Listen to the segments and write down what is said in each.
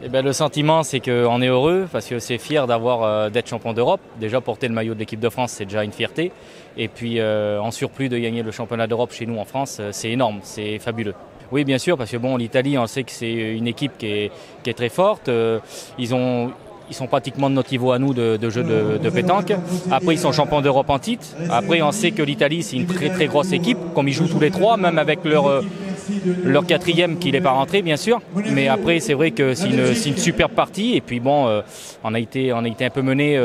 Eh ben, le sentiment, c'est qu'on est heureux parce que c'est fier d'être champion d'Europe. Déjà, porter le maillot de l'équipe de France, c'est déjà une fierté. Et puis, en surplus de gagner le championnat d'Europe chez nous en France, c'est énorme, c'est fabuleux. Oui, bien sûr, parce que bon, l'Italie, on sait que c'est une équipe qui est très forte. Ils sont pratiquement de notre niveau à nous de jeu de pétanque. Après, ils sont champions d'Europe en titre. Après, on sait que l'Italie, c'est une très très grosse équipe, comme ils jouent tous les trois, même avec leur quatrième qui n'est pas rentré, bien sûr. Mais après, c'est vrai que c'est une superbe partie. Et puis bon, on a été un peu mené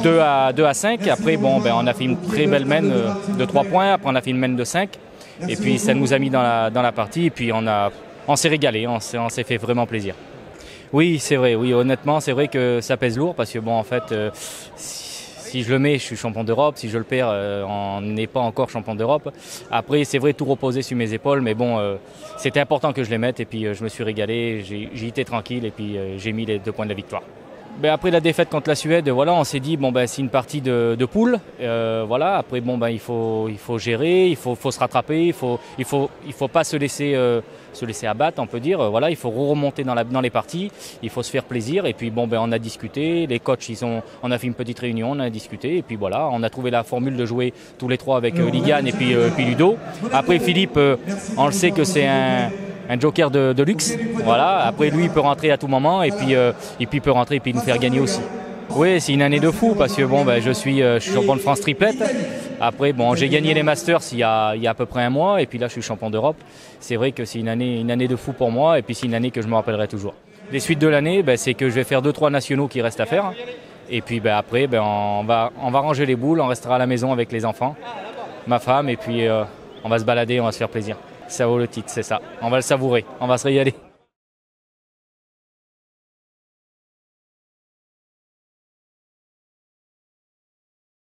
2 à 5. Après, bon, on a fait une très belle mène de 3 points. Après, on a fait une mène de 5. Et puis, ça nous a mis dans la partie. Et puis, on s'est régalé. On s'est fait vraiment plaisir. Oui, c'est vrai. Oui, honnêtement, c'est vrai que ça pèse lourd parce que bon, en fait, si je le mets, je suis champion d'Europe. Si je le perds, on n'est pas encore champion d'Europe. Après, c'est vrai, tout reposait sur mes épaules, mais bon, c'était important que je les mette. Et puis, je me suis régalé. J'ai été tranquille et puis j'ai mis les 2 points de la victoire. Après la défaite contre la Suède, voilà, on s'est dit c'est une partie de poule. Voilà. Après il faut gérer, il faut se rattraper, il faut pas se laisser abattre, on peut dire. Voilà, il faut remonter dans les parties, il faut se faire plaisir. Et puis on a discuté, les coachs on a fait une petite réunion, on a discuté et puis voilà, on a trouvé la formule de jouer tous les trois avec Ligan et puis Ludo. Après Philippe, on le sait que c'est un joker de luxe, voilà. Après lui il peut rentrer à tout moment et puis il peut rentrer et puis nous faire gagner aussi. Oui, c'est une année de fou parce que je suis champion de France triplette. Après j'ai gagné les Masters il y a à peu près un mois et puis là je suis champion d'Europe. C'est vrai que c'est une année de fou pour moi et puis c'est une année que je me rappellerai toujours. Les suites de l'année, c'est que je vais faire 2-3 nationaux qui restent à faire et puis après on va ranger les boules, on restera à la maison avec les enfants, ma femme et puis on va se balader, on va se faire plaisir. Ça vaut le titre, c'est ça. On va le savourer, on va se régaler.